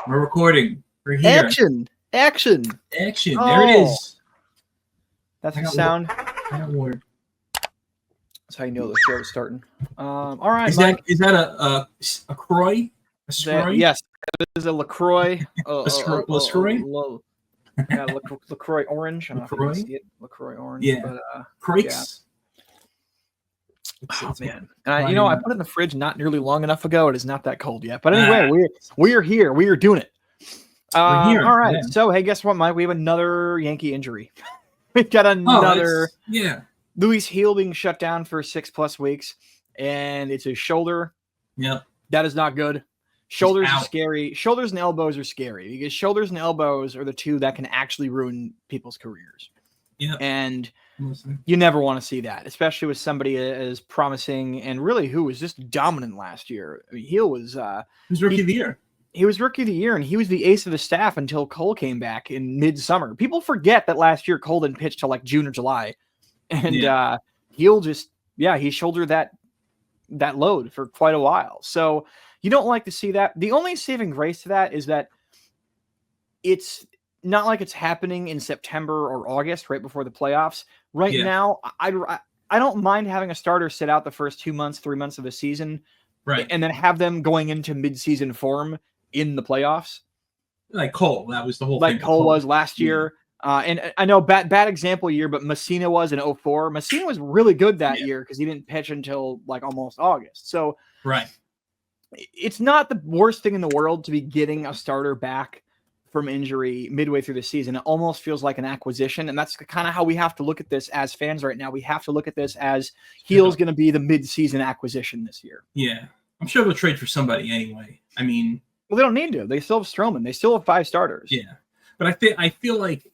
We're recording. We're here. Action. There Oh. it is. That's I the got sound. I got water. That's how you know the show is starting. All right, Is Mike. that a Croy? A Scroy? Yes, this is a LaCroix. LaCroix? Yeah, LaCroix orange. I don't know if you LaCroix? can see it. LaCroix orange. Yeah. But, Croix? oh, man. And I put it in the fridge not nearly long enough ago. It is not that cold yet. But anyway, we are here. We are doing it. We're here. All right. Yeah. So, hey, guess what, Mike? We have another Yankee injury. We've got another. Louis Heel being shut down for 6+ weeks, and it's his shoulder. Yep. That is not good. Shoulders are scary. Shoulders and elbows are scary because shoulders and elbows are the two that can actually ruin people's careers. Yeah. And you never want to see that, especially with somebody as promising and really who was just dominant last year. I mean, Heel was he was rookie of the year. He was rookie of the year, and he was the ace of the staff until Cole came back in midsummer. People forget that last year Cole didn't pitch till like June or July. And Heel just, he shouldered that load for quite a while. So you don't like to see that. The only saving grace to that is that it's not like it's happening in September or August, right before the playoffs. Right now, I don't mind having a starter sit out the first 2 months, 3 months of the season, right, and then have them going into midseason form in the playoffs. Like Cole, that was the whole thing. Like Cole was last year. And I know bad example year, but Messina was in 2004. Messina was really good that year because he didn't pitch until like almost August. So it's not the worst thing in the world to be getting a starter back from injury midway through the season. It almost feels like an acquisition, and that's kind of how we have to look at this as fans right now. We have to look at this as Heel's going to be the mid-season acquisition this year. Yeah, I'm sure they'll trade for somebody anyway. I mean, well, they don't need to. They still have Stroman. They still have 5 starters. Yeah, but I feel like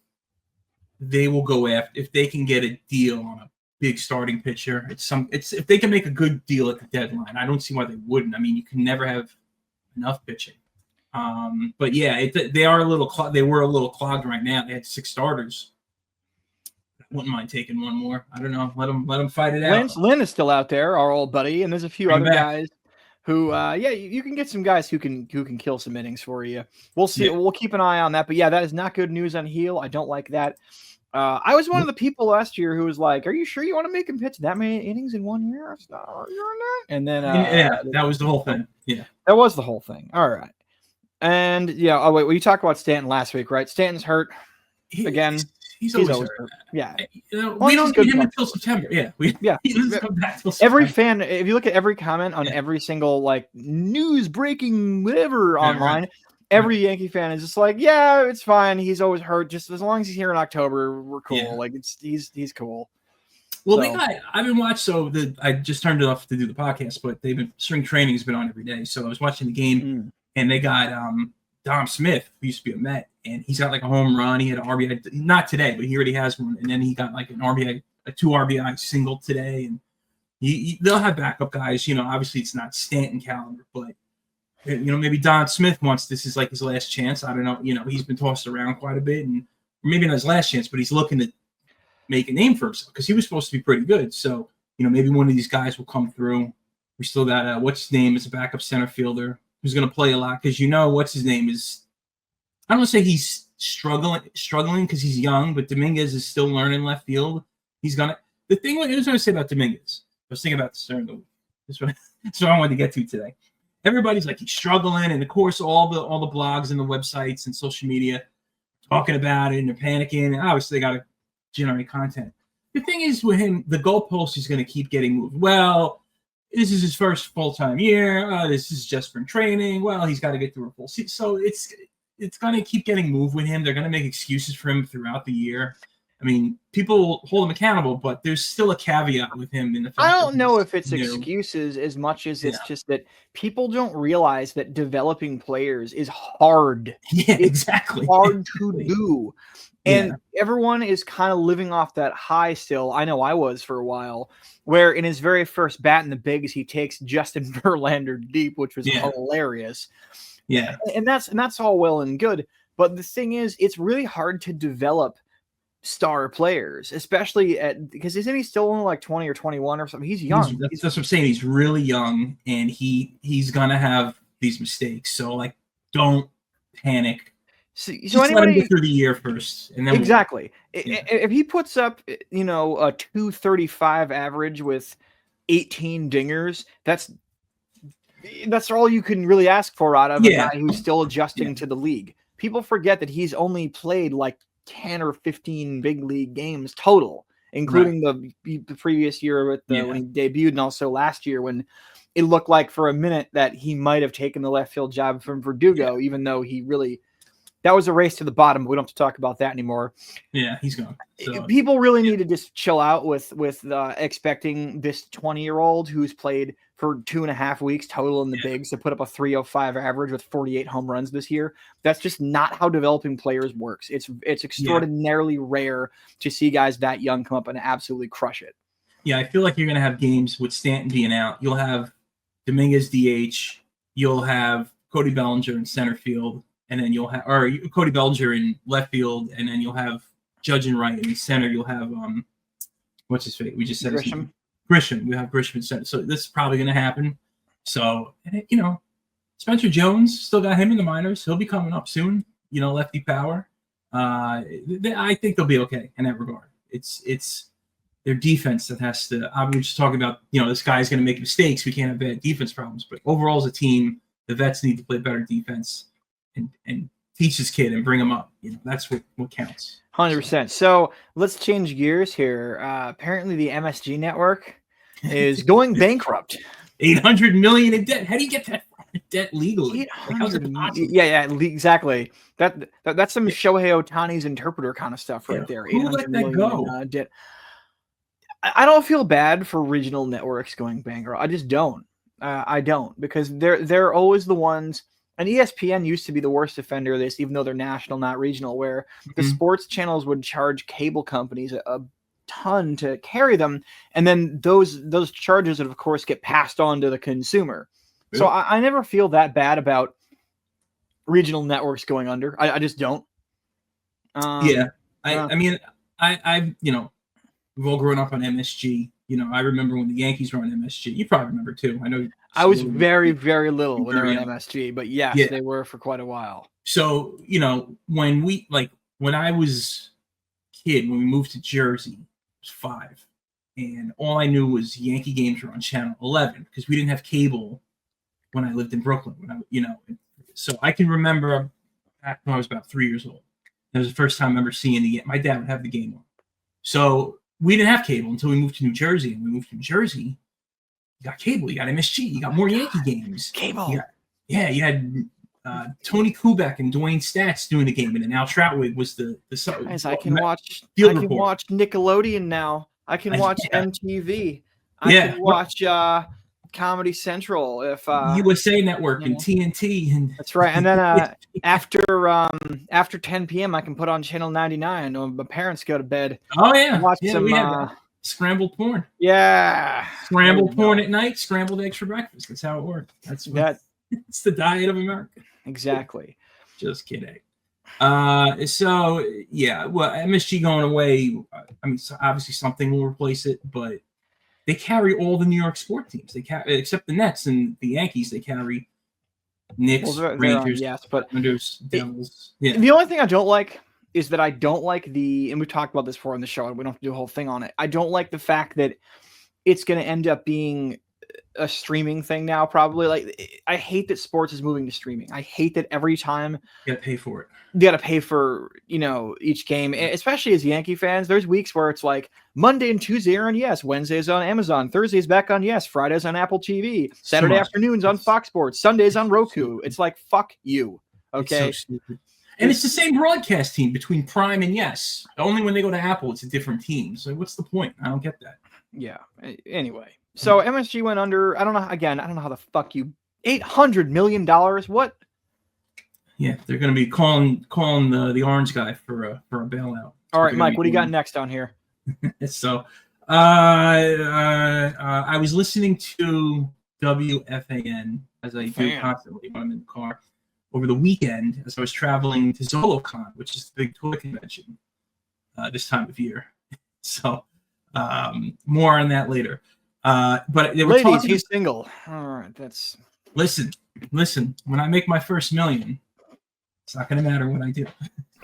they will go after if they can get a deal on a big starting pitcher. It's if they can make a good deal at the deadline. I don't see why they wouldn't. I mean, you can never have enough pitching. But yeah, they were a little clogged right now. They had 6 starters. I wouldn't mind taking one more. I don't know. Let them fight it out. Lynn is still out there, our old buddy, and there's a few other guys who, you can get some guys who can kill some innings for you. We'll see. Yeah. We'll keep an eye on that. But yeah, that is not good news on Heel. I don't like that. I was one of the people last year who was like, "Are you sure you want to make him pitch that many innings in 1 year?" And then that was the whole thing. Yeah, that was the whole thing. All right. And we talked about Stanton last week, right? Stanton's hurt again. He's always hurt. Yeah, we don't get him until September. He doesn't come back till September. Every fan, if you look at every comment on every single like news breaking whatever online, every Yankee fan is just like, yeah, it's fine. He's always hurt. Just as long as he's here in October, we're cool. Yeah. Like he's cool. Well, I've been watching. I just turned it off to do the podcast, but spring training has been on every day. So I was watching the game. And they got Dom Smith, who used to be a Met, and he's got like a home run. He had an RBI, not today, but he already has one. And then he got like an RBI, a 2 RBI single today. And they'll have backup guys. Obviously it's not Stanton caliber, but maybe Don Smith this is like his last chance. I don't know. He's been tossed around quite a bit, and maybe not his last chance, but he's looking to make a name for himself because he was supposed to be pretty good. So maybe one of these guys will come through. We still got what's his name is a backup center fielder who's going to play a lot because what's his name is. I don't want to say he's struggling because he's young, but Dominguez is still learning left field. He's gonna. The thing what I was going to say about Dominguez, I was thinking about this during the week. That's what I wanted to get to today. Everybody's like he's struggling, and of course all the blogs and the websites and social media talking about it, and they're panicking. And obviously they got to generate content. The thing is with him, the goalpost is going to keep getting moved. Well, this is his first full-time year. This is just spring training. Well, he's got to get through a full season. So it's going to keep getting moved with him. They're going to make excuses for him throughout the year. I mean, people hold him accountable, but there's still a caveat with him in the fact I don't know if it's excuses as much as it's just that people don't realize that developing players is hard. Yeah, exactly. It's hard to do. And everyone is kind of living off that high still. I know I was for a while, where in his very first bat in the bigs, he takes Justin Verlander deep, which was hilarious. Yeah. And that's all well and good. But the thing is, it's really hard to develop star players, especially because isn't he still only like 20 or 21 or something? He's young. That's what I'm saying. He's really young, and he's gonna have these mistakes. So like, don't panic. So Just let him anybody get through the year first, and then exactly. Yeah. If he puts up, a 235 average with 18 dingers, that's all you can really ask for out of a guy who's still adjusting to the league. People forget that he's only played like 10 or 15 big league games total, including the previous year with when he debuted, and also last year when it looked like for a minute that he might have taken the left field job from Verdugo, even though that was a race to the bottom. But we don't have to talk about that anymore. Yeah, he's gone. So, people really need to just chill out with expecting this 20-year-old who's played for 2.5 weeks total in the bigs to put up a 305 average with 48 home runs this year. That's just not how developing players works. It's extraordinarily rare to see guys that young come up and absolutely crush it. Yeah, I feel like you're going to have games with Stanton being out. You'll have Dominguez DH. You'll have Cody Bellinger in center field. And then you'll have, or Cody Bellinger in left field, and then you'll have Judge and Wright in center. You'll have what's his face? We just said Grisham. We have Grisham in center. So this is probably going to happen. So Spencer Jones, still got him in the minors. He'll be coming up soon. Lefty power. I think they'll be okay in that regard. It's their defense that has to. I was just talking about this guy's going to make mistakes. We can't have bad defense problems. But overall, as a team, the vets need to play better defense. And teach this kid and bring him up. That's what counts. 100%. So let's change gears here. Apparently, the MSG Network is going bankrupt. $800 million in debt. How do you get that debt legally? Yeah, exactly. That's some Shohei Ohtani's interpreter kind of stuff right there. Who let that go? Debt. I don't feel bad for regional networks going bankrupt. I just don't. I don't, because they're always the ones. And ESPN used to be the worst offender of this, even though they're national, not regional, where the sports channels would charge cable companies a ton to carry them. And then those charges would, of course, get passed on to the consumer. Yeah. So I never feel that bad about regional networks going under. I just don't. I mean, I've we've all grown up on MSG. I remember when the Yankees were on MSG. You probably remember too. I know. I was very, very little when they were on MSG, but yes, they were for quite a while. So, when I was a kid, when we moved to Jersey, I was 5. And all I knew was Yankee games were on Channel 11 because we didn't have cable when I lived in Brooklyn. So I can remember back when I was about 3 years old. That was the first time I remember seeing the game. My dad would have the game on. So we didn't have cable until we moved to New Jersey. And we moved to New Jersey. You got cable, you got MSG, you got more Yankee games. Cable. You had Tony Kubek and Dwayne Statz doing the game, and then Al Troutwig was the Guys, I can watch Nickelodeon now. I can watch MTV. I can watch Comedy Central if USA Network and TNT. And that's right. And then after 10 p.m. I can put on Channel 99 when my parents go to bed. Oh yeah, watch some scrambled porn. Yeah, scrambled porn at night, scrambled eggs for breakfast. That's how it works. It's the diet of America. Exactly. Just kidding. So yeah, well, MSG going away. I mean, obviously something will replace it, but they carry all the New York sport teams. They carry, except the Nets and the Yankees. They carry Knicks, Rangers, Devils. Yeah. The only thing I don't like is that I don't like and we talked about this before on the show, and we don't have to do a whole thing on it. I don't like the fact that it's going to end up being a streaming thing now, probably. Like, I hate that sports is moving to streaming. I hate that every time you got to pay for it. You got to pay for, each game, especially as Yankee fans. There's weeks where it's like Monday and Tuesday are on Yes, Wednesdays on Amazon, Thursdays back on Yes, Fridays on Apple TV, Saturday afternoons on Fox Sports, Sundays on Roku. It's like, fuck you. Okay. It's so stupid. And it's the same broadcast team between Prime and Yes. Only when they go to Apple, it's a different team. So what's the point? I don't get that. Yeah. Anyway, so MSG went under. I don't know. Again, I don't know how the fuck $800 million. What? Yeah, they're going to be calling the orange guy for a bailout. All right, Mike, what do you got next down here? So, I was listening to WFAN as I do constantly when I'm in the car over the weekend as I was traveling to ZoloCon, which is the big toy convention this time of year. So, more on that later. But they were ladies, he's single. All right, that's listen. When I make my first $1 million, It's not going to matter what I do.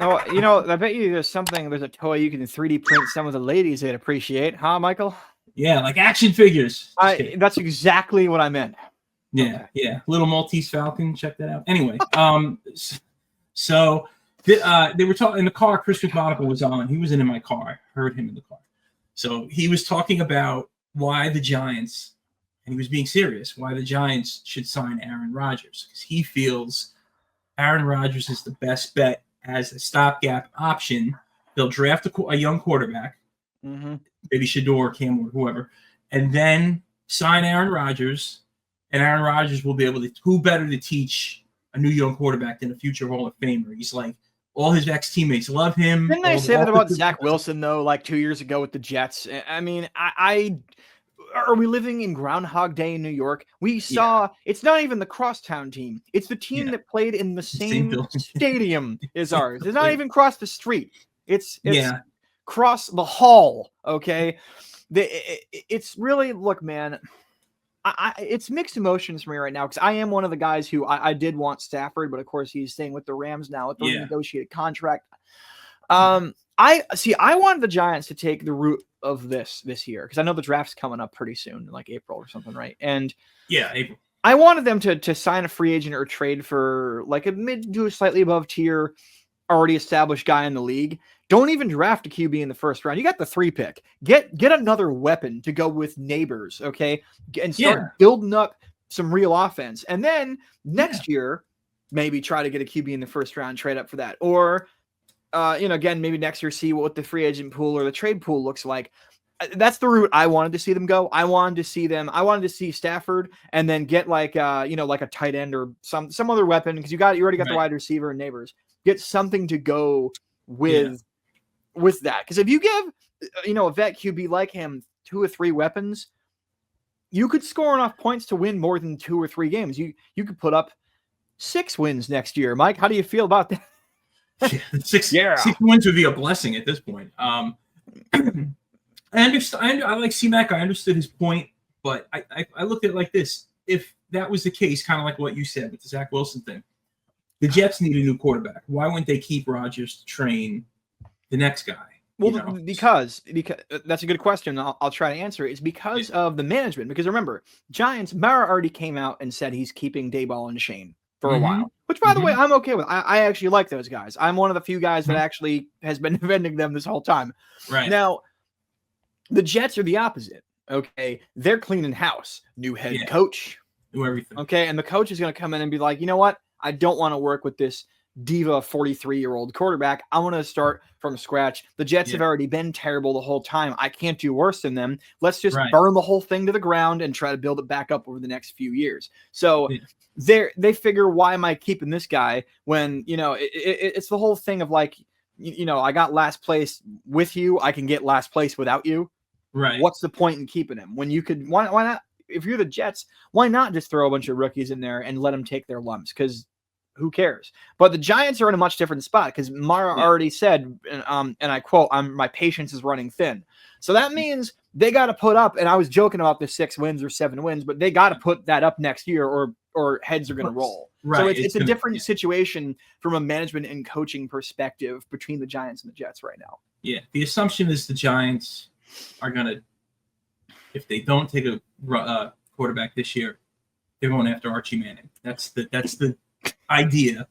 Oh, I bet you there's a toy you can 3D print some of the ladies they'd appreciate, huh, Michael? Yeah, like action figures. That's exactly what I meant. Yeah, okay. Yeah. Little Maltese Falcon. Check that out. Anyway, so they were talking in the car. Chris McMonagle was on. He wasn't in my car. I heard him in the car. So he was talking about why the Giants, and he was being serious, why the Giants should sign Aaron Rodgers. Because he feels Aaron Rodgers is the best bet as a stopgap option. They'll draft a young quarterback, maybe Shador, Cam Ward, whoever, and then sign Aaron Rodgers. And Aaron Rodgers will be able to, who better to teach a new young quarterback than a future Hall of Famer? He's like, all his ex-teammates love him. Didn't I say that about Zach Wilson, though, like 2 years ago with the Jets? I mean, are we living in Groundhog Day in New York? We saw, it's not even the crosstown team. It's the team that played in the same stadium as ours. It's not even cross the street. It's cross the hall, okay? It's really, look, man, it's mixed emotions for me right now because I am one of the guys who I did want Stafford, but of course he's staying with the Rams now with the renegotiated contract. I wanted the Giants to take the route of this year because I know the draft's coming up pretty soon, like April or something, right? And April. I wanted them to sign a free agent or trade for like a mid to a slightly above tier, already established guy in the league. Don't even draft a QB in the first round. You got the 3 pick. Get another weapon to go with Neighbors, okay? And start building up some real offense. And then next year, maybe try to get a QB in the first round, trade up for that. Or, again, maybe next year see what the free agent pool or the trade pool looks like. That's the route I wanted to see them go. I wanted to see Stafford and then get like a tight end or some other weapon because you already got the wide receiver and Neighbors. Get something to go with that. Because if you give, a vet QB like him 2 or 3 weapons, you could score enough points to win more than 2 or 3 games. You could put up 6 wins next year. Mike, how do you feel about that? 6 wins would be a blessing at this point. I understand. I like C-Mac. I understood his point, but I looked at it like this. If that was the case, kind of like what you said with the Zach Wilson thing, the Jets need a new quarterback. Why wouldn't they keep Rodgers to train the next guy? Well, because that's a good question. I'll try to answer it. It's because of the management. Because remember, Giants, Mara already came out and said he's keeping Daboll and Shane for a while, which, by the way, I'm okay with. I actually like those guys. I'm one of the few guys that actually has been defending them this whole time. Right. Now, the Jets are the opposite. Okay. They're cleaning house. New head coach. Do everything. Okay. And the coach is going to come in and be like, you know what? I don't want to work with this diva 43-year-old quarterback. I want to start from scratch. The Jets have already been terrible the whole time. I can't do worse than them. Let's just burn the whole thing to the ground and try to build it back up over the next few years. So they figure, why am I keeping this guy when, it's the whole thing of like, I got last place with you. I can get last place without you. Right. What's the point in keeping him when you could, why not? If you're the Jets, why not just throw a bunch of rookies in there and let them take their lumps? Because who cares? But the Giants are in a much different spot because Mara already said, and I quote, my patience is running thin. So that means they got to put up, and I was joking about the 6 wins or 7 wins, but they got to put that up next year or heads are going to roll. Right. So it's a different situation from a management and coaching perspective between the Giants and the Jets right now. Yeah. The assumption is the Giants are going to, if they don't take a quarterback this year, they're going after Archie Manning. That's the idea,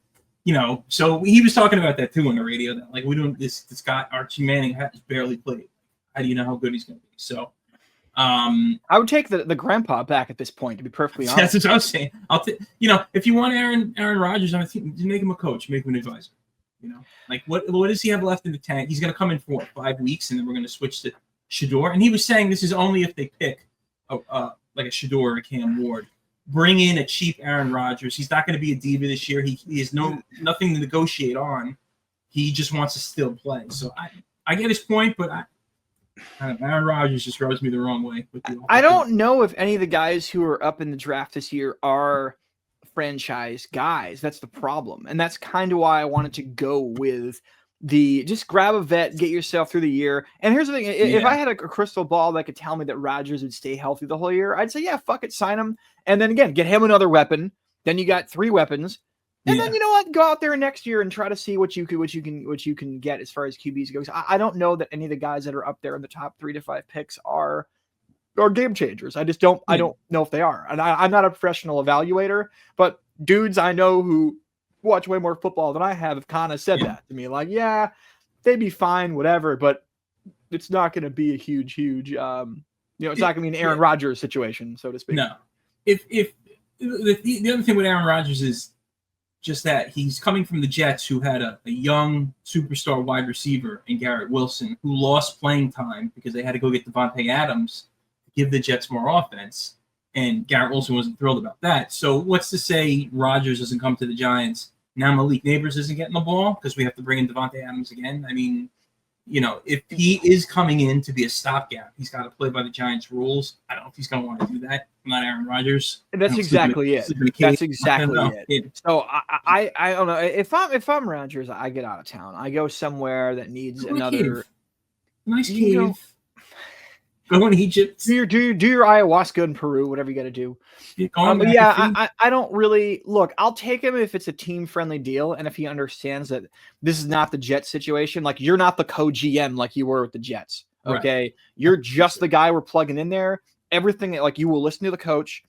So he was talking about that too on the radio. That like we don't this guy Archie Manning has barely played. How do you know how good he's going to be? So, I would take the grandpa back at this point. To be perfectly honest, that's what I was saying. If you want Aaron Rodgers, I think you make him a coach, make him an advisor. Like what does he have left in the tank? He's going to come in for 5 weeks, and then we're going to switch to Shador. And he was saying this is only if they pick like a Shador or a Cam Ward. Bring in a cheap Aaron Rodgers. He's not going to be a diva this year. He has nothing to negotiate on. He just wants to still play. So I get his point, but Aaron Rodgers just rubs me the wrong way. I don't know if any of the guys who are up in the draft this year are franchise guys. That's the problem. And that's kind of why I wanted to go with just grab a vet, get yourself through the year. And here's the thing. If I had a crystal ball that could tell me that Rodgers would stay healthy the whole year, I'd say, yeah, fuck it, sign him. And then again, get him another weapon. Then you got 3 weapons. And then you know what? Go out there next year and try to see what you can get as far as QBs goes. I don't know that any of the guys that are up there in the top 3 to 5 picks are game changers. I just don't. I don't know if they are. And I'm not a professional evaluator, but dudes I know who watch way more football than I have kind of said that to me. Like, yeah, they'd be fine, whatever, but it's not going to be a huge. It's not going to be an Aaron Rodgers situation, so to speak. No. If the other thing with Aaron Rodgers is just that he's coming from the Jets, who had a young superstar wide receiver in Garrett Wilson, who lost playing time because they had to go get Devontae Adams to give the Jets more offense. And Garrett Wilson wasn't thrilled about that. So what's to say Rodgers doesn't come to the Giants? Now Malik Neighbors isn't getting the ball because we have to bring in Devontae Adams again. I mean, if he is coming in to be a stopgap, he's got to play by the Giants' rules. I don't know if he's going to want to do that. I'm not Aaron Rodgers. That's exactly it. That's exactly it. So I don't know. If I'm Rodgers, I get out of town. I go somewhere that needs another nice cave. Go in Egypt. Do your ayahuasca in Peru, whatever you got to do. I don't really look. I'll take him if it's a team-friendly deal, and if he understands that this is not the Jets situation. Like, you're not the co-GM like you were with the Jets. Okay, right. You're just the guy we're plugging in there. Everything, like, you will listen to the coach.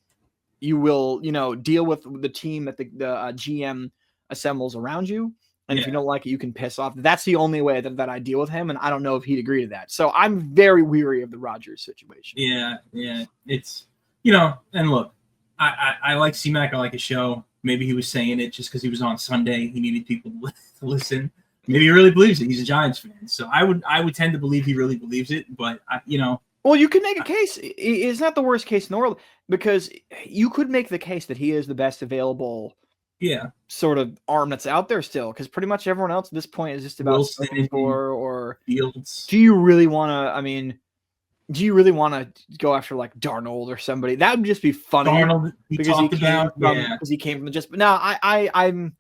You will, deal with the team that the GM assembles around you. And if you don't like it, you can piss off. That's the only way that I deal with him, and I don't know if he'd agree to that. So I'm very weary of the Rodgers situation. Yeah. It's, and look, I like C-Mac. I like his show. Maybe he was saying it just because he was on Sunday. He needed people to listen. Maybe he really believes it. He's a Giants fan. So I would tend to believe he really believes it. But, Well, you can make a case. It's not the worst case in the world, because you could make the case that he is the best available sort of arm that's out there still, because pretty much everyone else at this point is just about or Fields. Do you really want to go after like Darnold or somebody? That would just be funny. Darnold, because he came from the Jets. But now I'm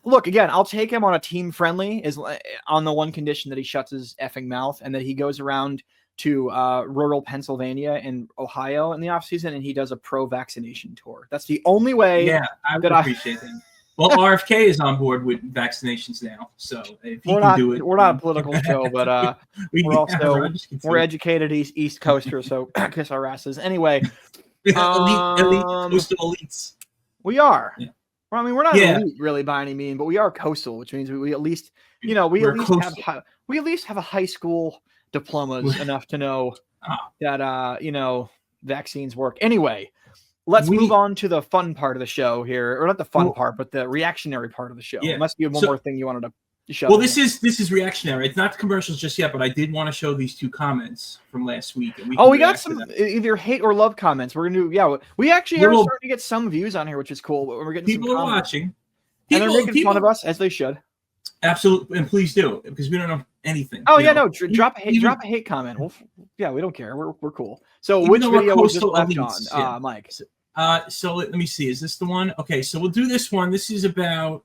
look, again, I'll take him on a team friendly, is on the one condition that he shuts his effing mouth and that he goes around to rural Pennsylvania and Ohio in the offseason, and he does a pro-vaccination tour. That's the only way. Yeah, I would appreciate him. Well, RFK is on board with vaccinations now, so if he can do it. We're not a political show, but we're educated East Coasters, so kiss our asses. Anyway, elite coastal elites. We are. Yeah. Well, I mean, we're not elite really by any means, but we are coastal, which means we at least, we at least have a high school diplomas enough to know that vaccines work. Anyway, let's move on to the fun part of the show here, or not the fun part, but the reactionary part of the show. There must be one more thing you wanted to show. Well, this is reactionary. It's not the commercials just yet, but I did want to show these 2 comments from last week. And we got some either hate or love comments. We're gonna do we actually are starting to get some views on here, which is cool. We're getting people some are watching, and they're making fun of us, as they should. Absolutely, and please do, because we don't know anything. Oh yeah, no, drop a hate comment. Well, we don't care. We're cool. So which video was this left on, Mike? So let me see. Is this the one? Okay, so we'll do this one. This is the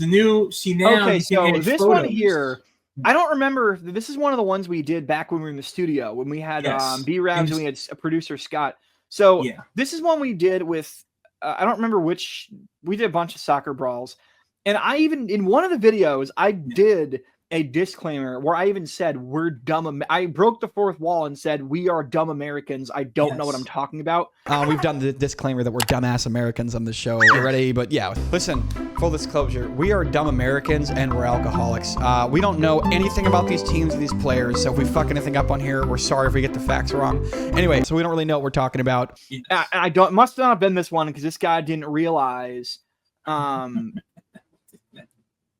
new. See now. Okay, so this one here, I don't remember. This is one of the ones we did back when we were in the studio, when we had B-Rabs and we had a producer, Scott. So this is one we did with, I don't remember which, we did a bunch of soccer brawls. And I even, in one of the videos, I did a disclaimer where I even said, we're dumb. I broke the fourth wall and said, we are dumb Americans. I don't know what I'm talking about. We've done the disclaimer that we're dumbass Americans on the show already. But yeah, listen, full disclosure, we are dumb Americans and we're alcoholics. We don't know anything about these teams and these players. So if we fuck anything up on here, we're sorry if we get the facts wrong. Anyway, so we don't really know what we're talking about. It must not have been this one, because this guy didn't realize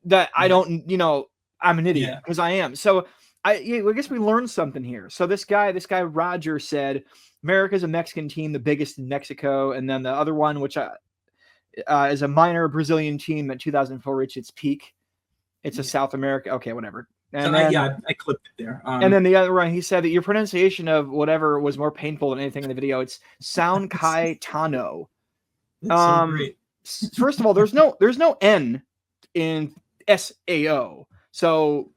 that I don't, I'm an idiot, because I am. So I guess we learned something here. So this guy Roger said, America's a Mexican team, the biggest in Mexico. And then the other one, which is a minor Brazilian team that 2004 reached its peak. It's a South America. Okay, whatever. And then, I clipped it there. And then the other one, he said that your pronunciation of whatever was more painful than anything in the video. It's Sound Kai Tano. That's so great. First of all, there's no N in SAO. So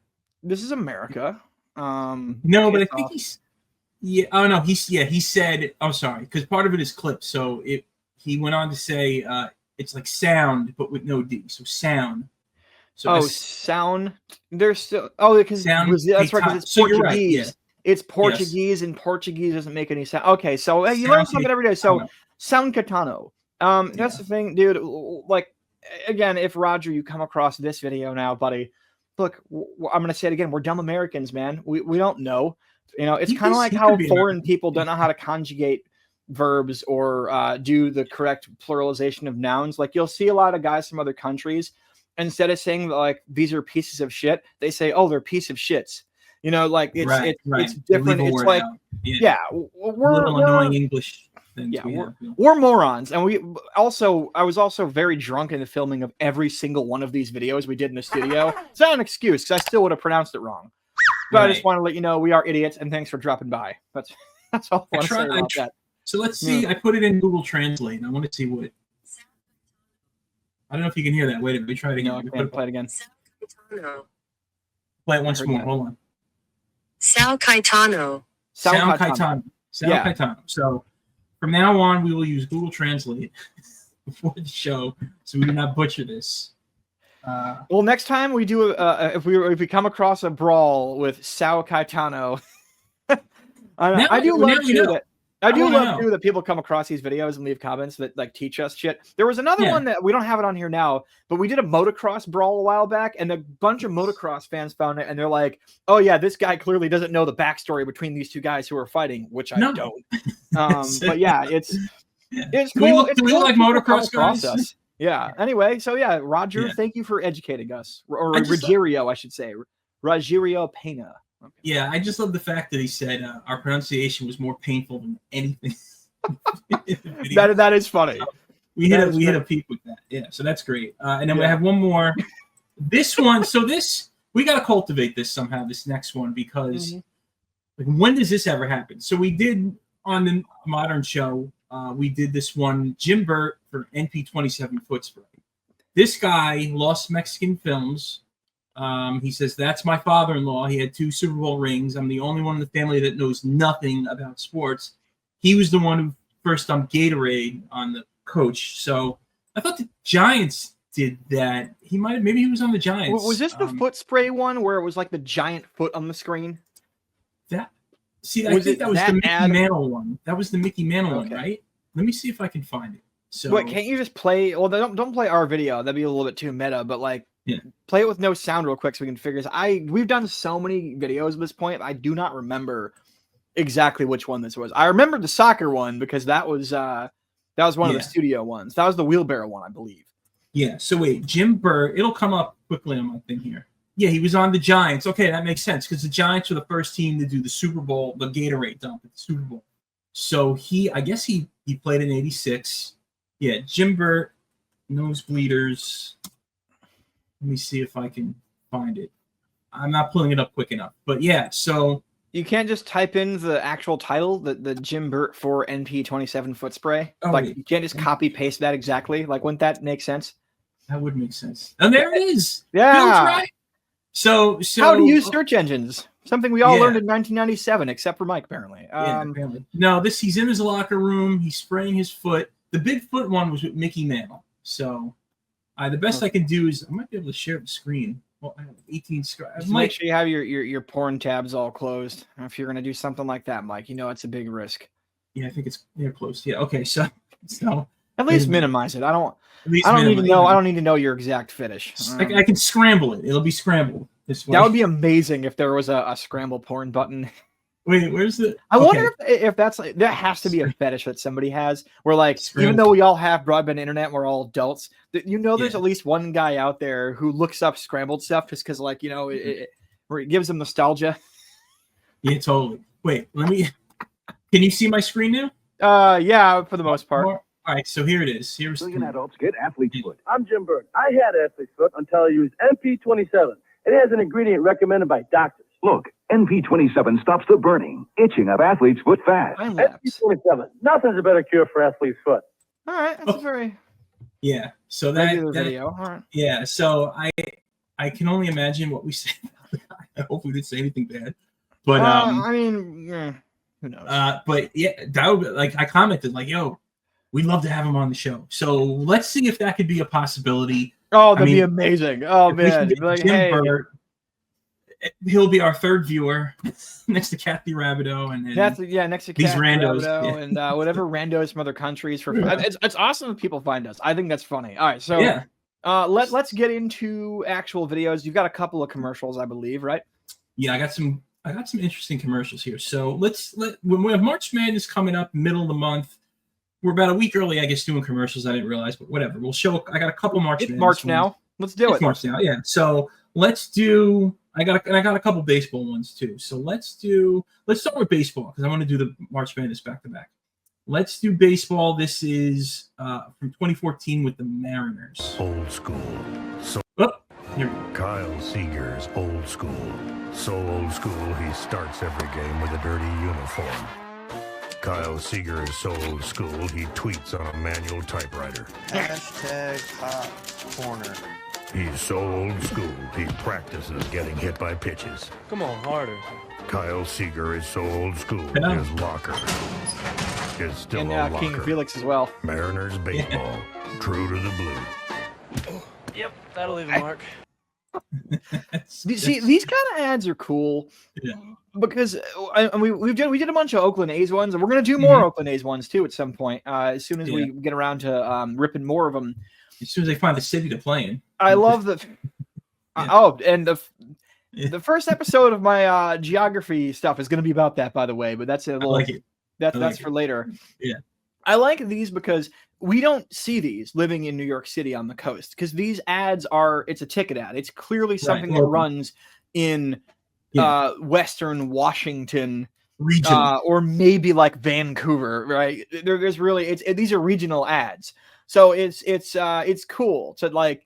this is America. No, but I think he said, I'm sorry, because part of it is clipped. So he went on to say It's like sound, but with no D. So sound. So sound. There's still because that's right. Because it's so Portuguese. Right, yeah. It's Portuguese, and Portuguese doesn't make any sound. Okay, so you learn something every day. So sound Caetano. That's the thing, dude. Like again, if Roger, you come across this video now, buddy. Look, I'm gonna say it again. We're dumb Americans, man. We don't know. It's kind of like how foreign people don't know how to conjugate verbs or do the correct pluralization of nouns. Like you'll see a lot of guys from other countries, instead of saying like these are pieces of shit, they say, oh, they're piece of shits. Like it's different. It's like we're a little annoying English. We're morons, and I was also very drunk in the filming of every single one of these videos we did in the studio. It's not an excuse because I still would have pronounced it wrong. But I just want to let you know we are idiots, and thanks for dropping by. That's all I want to say about that. So let's see. I put it in Google Translate, and I want to see what. I don't know if you can hear that. Wait a minute. We try it again. No, I can't. Play it again. Play it once more. Hold on. Sal Caetano. Sal Caetano. So from now on, we will use Google Translate before the show, so we do not butcher this. Well, next time we do, if we come across a brawl with Sal Caetano, I do love that people come across these videos and leave comments that like teach us shit. There was another one that we don't have it on here now, but we did a motocross brawl a while back, and a bunch of motocross fans found it, and they're like, "Oh yeah, this guy clearly doesn't know the backstory between these two guys who are fighting," which I don't. But yeah, it's cool. Do we look like motocross guys? Yeah. Anyway, so yeah, Roger, thank you for educating us, or Rogerio, I should say, Rogerio Pena. Okay. Yeah, I just love the fact that he said our pronunciation was more painful than anything. That is funny. We hit a peak with that. Yeah, so that's great. And then we have one more. This one, we got to cultivate this somehow. This next one, because like, when does this ever happen? So we did on the Modern Show. We did this one, Jim Burt for NP27 foot spray. This guy lost Mexican films. He says, that's my father-in-law. He had 2 Super Bowl rings. I'm the only one in the family that knows nothing about sports. He was the one who first dumped Gatorade on the coach. So I thought the Giants did that. Maybe he was on the Giants. Was this the foot spray one where it was like the giant foot on the screen? I think that was the Mickey Mantle one. That was the Mickey Mantle one, right? Let me see if I can find it. So, but can't you just play? Well, don't play our video. That'd be a little bit too meta. But like, play it with no sound real quick so we can figure this. We've done so many videos at this point. I do not remember exactly which one this was. I remember the soccer one because that was one of the studio ones. That was the wheelbarrow one, I believe. Yeah. So wait, Jim Burt. It'll come up quickly on my thing here. Yeah, he was on the Giants. Okay, that makes sense because the Giants were the first team to do the Super Bowl, the Gatorade dump at the Super Bowl. So I guess he played in '86. Yeah, Jim Burt, Nosebleeders. Let me see if I can find it. I'm not pulling it up quick enough, but yeah. So you can't just type in the actual title, the Jim Burt for NP27 foot spray. You can't just copy paste that exactly. Like, wouldn't that make sense? That would make sense. And there it is. Yeah. Feels right. So how to use search engines? Something we all learned in 1997, except for Mike, apparently. Apparently. No, he's in his locker room. He's spraying his foot. The Bigfoot one was with Mickey Mantle. So the best I can do is I might be able to share the screen. Well, I have 18 screens. Make sure you have your porn tabs all closed. If you're going to do something like that, Mike, it's a big risk. Yeah, I think they're closed. Yeah. Okay. So at least minimize it. I don't need to know your exact finish. I can scramble it. It'll be scrambled this way. That would be amazing if there was a scramble porn button. Wait, where's the? I wonder if that's like, that has to be a fetish that somebody has. Where like, even though we all have broadband internet, and we're all adults. There's at least one guy out there who looks up scrambled stuff just because, like, it gives him nostalgia. Yeah, totally. Wait, Can you see my screen now? Yeah, for the most part. All right, so here it is. Here's adults get athlete's foot. I'm Jim Burt. I had athlete's foot until I used NP27. It has an ingredient recommended by doctors. Look, NP27 stops the burning, itching of athlete's foot fast. NP27. Nothing's a better cure for athlete's foot. All right, that's a very So that video. All right. Yeah, so I can only imagine what we say. I hope we didn't say anything bad, but I mean, who knows? But yeah, that would be, like I commented like, "Yo, we'd love to have him on the show. So let's see if that could be a possibility. Oh, that'd be amazing. Oh, man. Like, hey. Burt, he'll be our third viewer next to Kathy Rabideau. And next to these Kathy randos. Rabideau and whatever randos from other countries. It's awesome if people find us. I think that's funny. All right, so let's get into actual videos. You've got a couple of commercials, I believe, right? Yeah, I got some interesting commercials here. So when we have March Madness coming up, middle of the month, we're about a week early, I guess, doing commercials. I didn't realize, but whatever. We'll show. I got a couple March Madness March now. ones. Let's do it. March now, yeah. So let's do. I got a couple baseball ones too. So let's start with baseball because I want to do the March Madness back to back. Let's do baseball. This is from 2014 with the Mariners. Old school. So here we go. Kyle Seager's old school. So old school, he starts every game with a dirty uniform. Kyle Seager is so old school, he tweets on a manual typewriter. #HotCorner. He's so old school, he practices getting hit by pitches. Come on, harder. Kyle Seager is so old school, his locker is still a locker. King Felix as well. Mariners baseball, true to the blue. Yep, that'll leave a mark. See, these kind of ads are cool because we did a bunch of Oakland A's ones, and we're going to do more Oakland A's ones too at some point. As soon as we get around to ripping more of them. As soon as they find the city to play in. I love the and the first episode of my geography stuff is going to be about that, by the way. But that's a little, that's for later. Yeah, I like these because we don't see these living in New York City on the coast because these ads it's a ticket ad. It's clearly something that runs in Western Washington region or maybe like Vancouver, right? There's really these are regional ads. So it's cool to like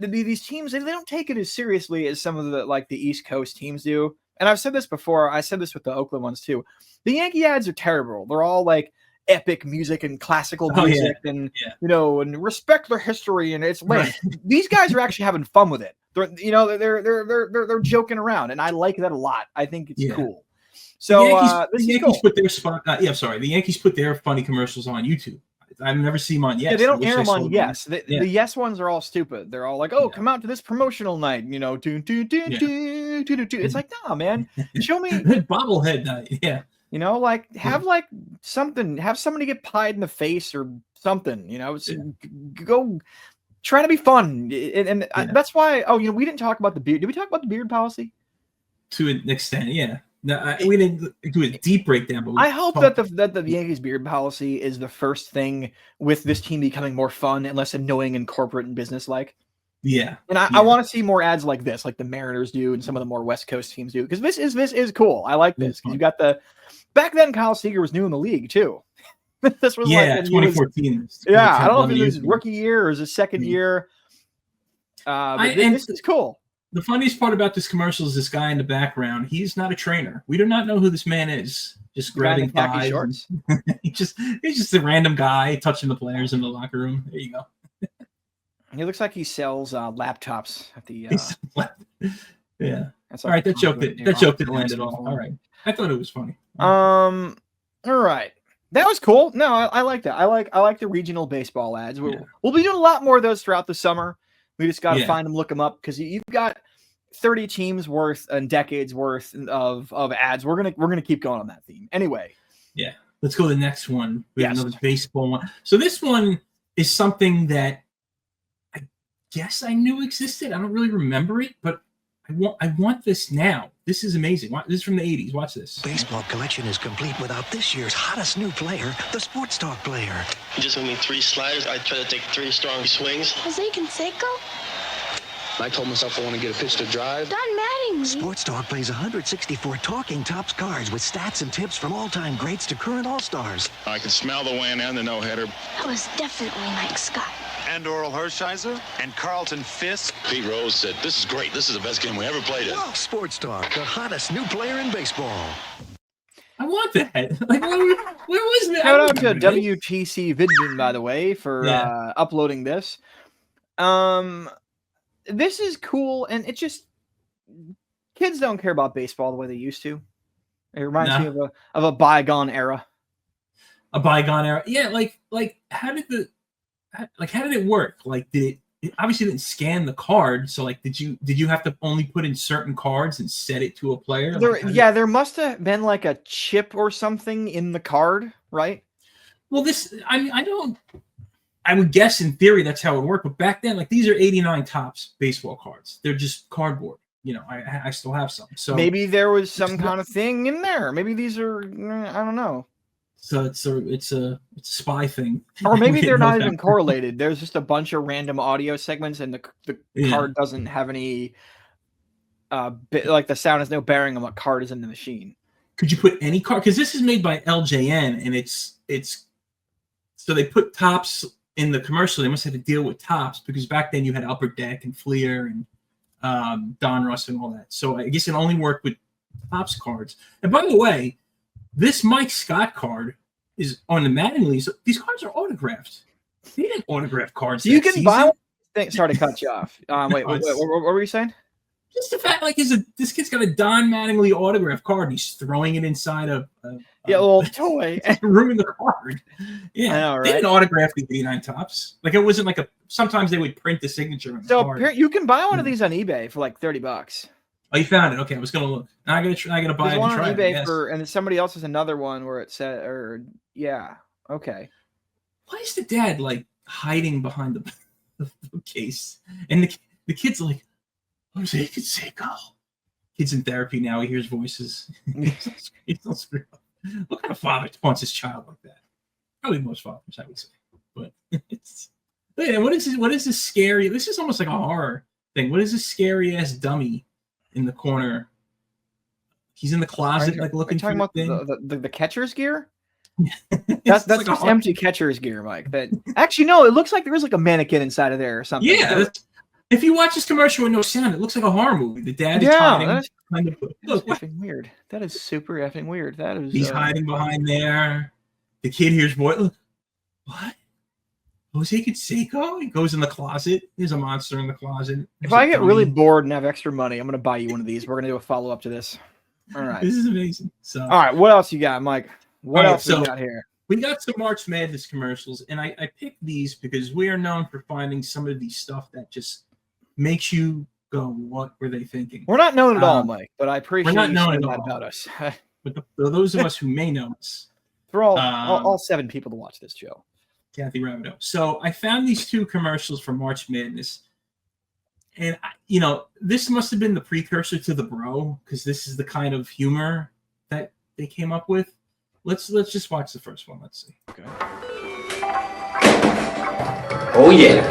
these teams. They don't take it as seriously as some of the East Coast teams do. And I've said this before. I said this with the Oakland ones too. The Yankee ads are terrible. They're all like epic music and classical music and and respect their history. And it's lame. These guys are actually having fun with it. They're joking around, and I like that a lot. I think it's cool. So the Yankees put their spot. The Yankees put their funny commercials on YouTube. I've never seen them on Yes. Yeah, they don't air them on Yes. The Yes ones are all stupid. They're all like, come out to this promotional night, It's like, nah, man. Show me bobblehead night. Yeah. Have something, have somebody get pied in the face or something, go try to be fun. And that's why, we didn't talk about the beard. Did we talk about the beard policy? To an extent, yeah. No, we didn't do a deep breakdown, but I hope that the Yankees beard policy is the first thing with this team becoming more fun and less annoying and corporate and business-like. Yeah. And I want to see more ads like this, like the Mariners do and some of the more West Coast teams do, because this is cool. I like this. You got back then Kyle Seager was new in the league too. This was 2014. I don't know if it was his rookie year or his second year. This is cool. The funniest part about this commercial is this guy in the background. He's not a trainer. We do not know who this man is. Just grabbing thighs. Shorts. he's just a random guy touching the players in the locker room. There you go. He looks like he sells laptops at the. Yeah. That's all right. That joke didn't land at all. All right. I thought it was funny. All right. That was cool. No, I like that. I like the regional baseball ads. We'll be doing a lot more of those throughout the summer. We just got to find them, look them up, because you've got 30 teams worth and decades worth of ads. We're gonna keep going on that theme. Anyway. Yeah. Let's go to the next one. We have another baseball one. So this one is something that I guess I knew existed. I don't really remember it, but I want this now. This is amazing. This is from the 80s. Watch this. Baseball collection is complete without this year's hottest new player, the Sports Talk player. He just gave me 3 sliders. I try to take 3 strong swings. Jose Canseco? I told myself I want to get a pitch to drive. Don Mattingly. Sports Talk plays 164 talking tops cards with stats and tips from all-time greats to current all-stars. I could smell the win and the no-hitter. That was definitely Mike Scott. And Oral Hershiser and Carlton Fisk. Pete Rose said, "This is great. This is the best game we ever played in." Wow, Sports Talk, the hottest new player in baseball. I want that. Like, where was that? Shout out to WTC Vidman, by the way, for uploading this. This is cool, and it just kids don't care about baseball the way they used to. It reminds me of a bygone era. a bygone era. Yeah, like how did it work? Like, did it obviously didn't scan the card? So like, did you have to only put in certain cards and set it to a player? There must have been like a chip or something in the card, right? Well, I would guess in theory that's how it worked, but back then, like these are 89 Topps baseball cards. They're just cardboard. I still have some. So maybe there was some kind of thing in there. Maybe these are, I don't know. So it's a spy thing. Or maybe they're not even correlated. There's just a bunch of random audio segments, and the card doesn't have any. Like the sound has no bearing on what card is in the machine. Could you put any card? Because this is made by LJN, and it's so they put Topps in the commercial. They must have to deal with Topps because back then you had Upper Deck and Fleer and Don Russ and all that. So I guess it only worked with Topps cards. And by the way, this Mike Scott card is on the Madden League. So these cards are autographed. They didn't autograph cards. You can buy one. Sorry to cut you off. Wait, what were you saying? Just the fact, like, this kid's got a Don Mattingly autograph card, and he's throwing it inside a little toy. Ruin the card. Yeah, I know, right? They didn't autograph the 89 Topps. Like, it wasn't like sometimes they would print the signature on the card. You can buy one of these on eBay for like $30. Oh, you found it? Okay, I was gonna look. Now I gotta buy it and try it. There's one on eBay and then somebody else has another one where it said, okay. Why is the dad like hiding behind the bookcase? And the kid's like, Jose Canseco. Kid's in therapy now. He hears voices. What kind of father wants his child like that? Probably most fathers, I would say. But what is this scary? This is almost like a horror thing. What is this scary ass dummy in the corner? He's in the closet, like looking for about the catcher's gear. That's like just empty catcher's gear, Mike. That actually no, it looks like there is like a mannequin inside of there or something. Yeah. If you watch this commercial with no sound, it looks like a horror movie. The dad is hiding. That's effing weird. That is super effing weird. That is. He's hiding behind there. The kid hears voice. Look, what? Jose Canseco? He goes in the closet. There's a monster in the closet. If I get really bored and have extra money, I'm gonna buy you one of these. We're gonna do a follow up to this. All right. This is amazing. So. All right. What else you got, Mike? What else we got here? We got some March Madness commercials, and I picked these because we are known for finding some of these stuff that just makes you go, what were they thinking? We're not known at all, Mike, but I appreciate we're not known at that all about us. But for those of us who may know us, for all 7 people to watch this show, Kathy Rabideau. So I found these 2 commercials for March Madness, and this must have been the precursor to the Bro, because this is the kind of humor that they came up with. Let's just watch the first one. Let's see. Okay. Oh yeah,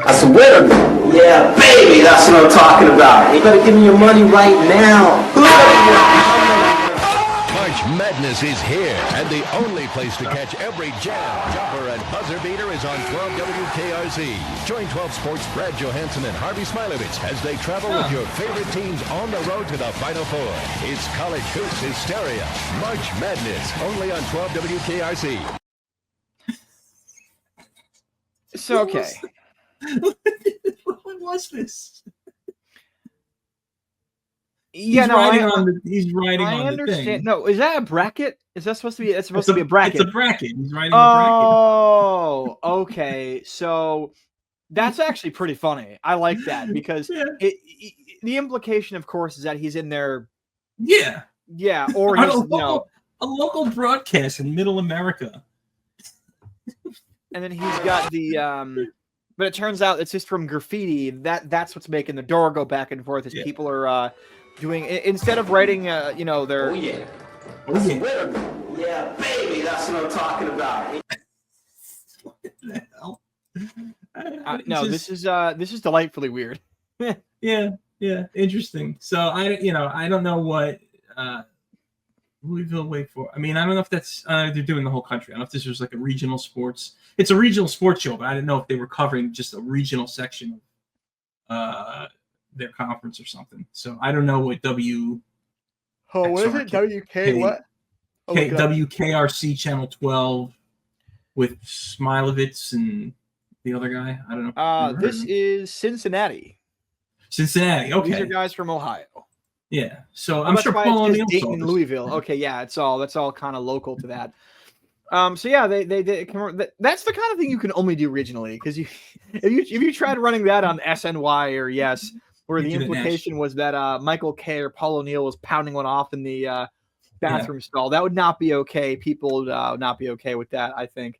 that's a winner. Yeah, baby, that's what I'm talking about. You better give me your money right now. March Madness is here, and the only place to catch every jam, jumper, and buzzer beater is on 12 WKRC. Join 12 Sports' Brad Johansson and Harvey Smilovich as they travel with your favorite teams on the road to the Final Four. It's college hoops hysteria. March Madness, only on 12 WKRC. So, okay. What was this? Yeah, he's writing on understand. The thing. No, is that a bracket? Is that supposed to be? It's supposed to be a bracket. It's a bracket. He's writing a bracket. Oh, okay. So that's actually pretty funny. I like that because the implication, of course, is that he's in there. Yeah. Yeah, or he's a local broadcast in Middle America. And then he's got the but it turns out it's just from graffiti. That's what's making the door go back and forth as people are doing instead of writing their Yeah, baby, that's what I'm talking about. What the hell? No, this is delightfully weird. yeah, interesting. So I don't know what Louisville, Wake Forest. I mean, I don't know if that's they're doing the whole country. I don't know if this was like a regional sports. It's a regional sports show, but I didn't know if they were covering just a regional section of their conference or something. So I don't know what what is it? WK what? WKRC Channel 12 with Smilovitz and the other guy. I don't know. This is Cincinnati. Cincinnati. Okay. These are guys from Ohio. Yeah. So I'm sure Paul O'Neill's Dayton and Louisville. Okay, yeah, that's all kind of local to that. So yeah, they that's the kind of thing you can only do regionally, because if you tried running that on SNY or Yes, where the implication was that Michael K or Paul O'Neill was pounding one off in the bathroom stall, that would not be okay. People would not be okay with that, I think.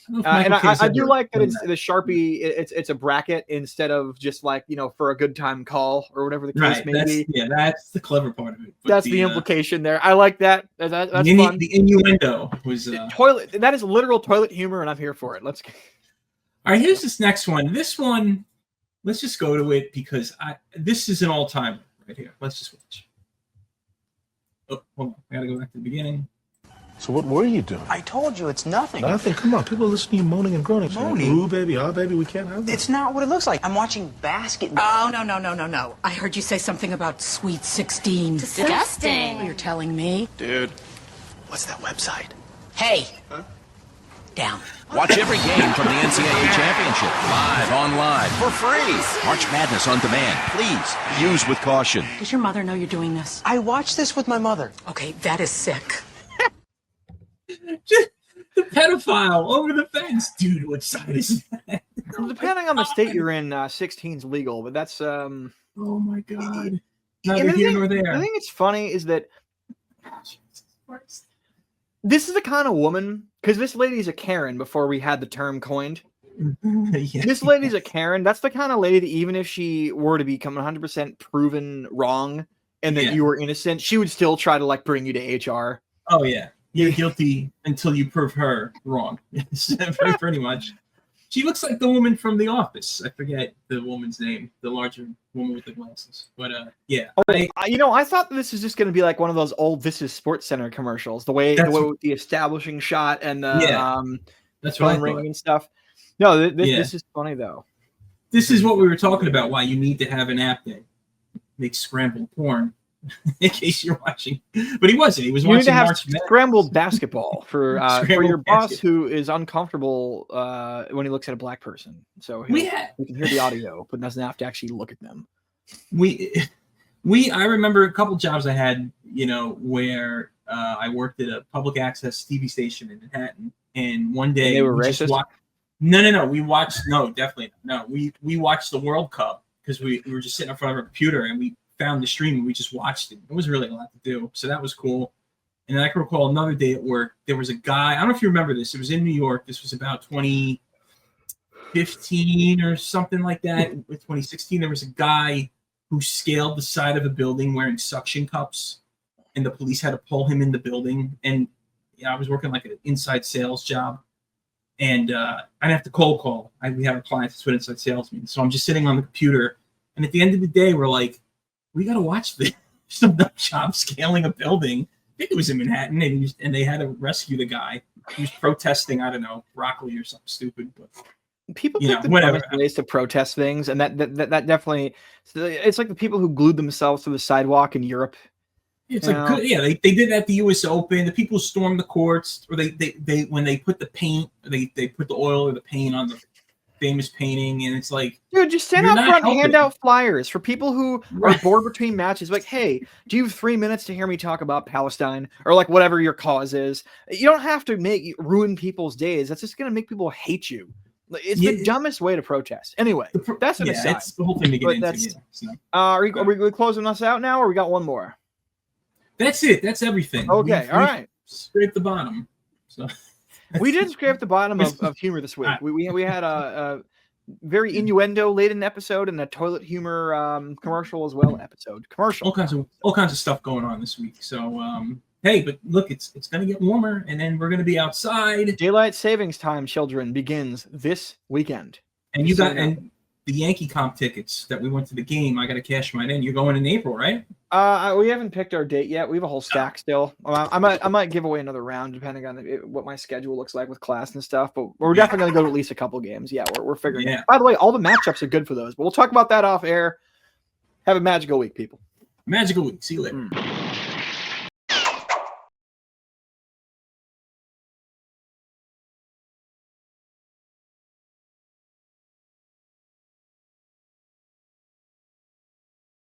And I do like that it's the Sharpie. It's a bracket instead of just like, for a good time call or whatever the case may be. Yeah, that's the clever part of it. But that's the implication there. I like that. That's fun. The innuendo was toilet. That is literal toilet humor, and I'm here for it. Let's go. All right, here's this next one. This one, let's just go to it because this is an all-timer right here. Let's just watch. Oh, hold on. I gotta go back to the beginning. So what were you doing? I told you it's nothing. Nothing? Come on, people listen to you moaning and groaning. Moaning? Ooh, baby, ah, baby, we can't have that. It's not what it looks like. I'm watching basketball. Oh, no. I heard you say something about Sweet 16. Disgusting. You're telling me? Dude, what's that website? Hey. Huh? Down. Watch every game from the NCAA Championship live online for free. March Madness on demand. Please use with caution. Does your mother know you're doing this? I watched this with my mother. Okay, that is sick. The pedophile over the fence, dude. What side is that? Depending on the state you're in, 16's legal, but that's Oh my god. Neither here nor there. I think it's funny is that this is the kind of woman, because this lady's a Karen before we had the term coined. Yeah. This lady's a Karen. That's the kind of lady that even if she were to become 100% proven wrong and that you were innocent, she would still try to like bring you to HR. Oh yeah. You're guilty until you prove her wrong. Pretty much. She looks like the woman from The Office. I forget the woman's name, the larger woman with the glasses. But yeah. I thought this is just going to be like one of those old This Is Sports Center commercials. The way with the establishing shot and the that's phone ringing and stuff. No, this is funny though. This is what we were talking about. Why you need to have an app that makes scrambled porn. In case you're watching, but he wasn't. He was watching. You need to have March Madness. Scrambled basketball for your boss who is uncomfortable when he looks at a black person. So he can hear the audio, but doesn't have to actually look at them. I remember a couple jobs I had, where I worked at a public access TV station in Manhattan, and one day they were racist. No. We watched. No, definitely no. We watched the World Cup because we were just sitting in front of our computer and we found the stream and we just watched it. It was really a lot to do, so that was cool. And then I can recall another day at work, there was a guy, I don't know if you remember this, it was in New York, this was about 2015 or something like that. With 2016, there was a guy who scaled the side of a building wearing suction cups, and the police had to pull him in the building. And I was working like an inside sales job, and I'd have to cold call. We have a client that's an inside salesman, so I'm just sitting on the computer, and at the end of the day, we're like, we got to watch some nut job scaling a building. I think it was in Manhattan, and they had to rescue the guy. He was protesting, I don't know, broccoli or something stupid. But people pick the dumbest ways to protest things, and that definitely, it's like the people who glued themselves to the sidewalk in Europe. It's like good, they did that at the U.S. Open. The people stormed the courts, or they when they put the paint, they put the oil or the paint on the famous painting, and it's like, dude, just stand out front and hand out flyers for people who are bored between matches. Like, hey, do you have 3 minutes to hear me talk about Palestine or like whatever your cause is? You don't have to ruin people's days. That's just gonna make people hate you. It's the dumbest way to protest. Anyway, that's an aside. It's the whole thing to get into. Are we closing us out now, or we got one more? That's it. That's everything. Okay, all right. Scrape the bottom. So. We did scrape the bottom of humor this week. We had a very innuendo-laden episode and a toilet humor commercial as well. All kinds of stuff going on this week. So hey, but look, it's going to get warmer, and then we're going to be outside. Daylight savings time, children, begins this weekend. And the Yankee comp tickets that we went to the game, I got to cash mine in. You're going in April, right? We haven't picked our date yet. We have a whole stack still. I might give away another round depending on what my schedule looks like with class and stuff. But we're definitely going to go to at least a couple games. Yeah, we're figuring it out. By the way, all the matchups are good for those. But we'll talk about that off air. Have a magical week, people. Magical week. See you later.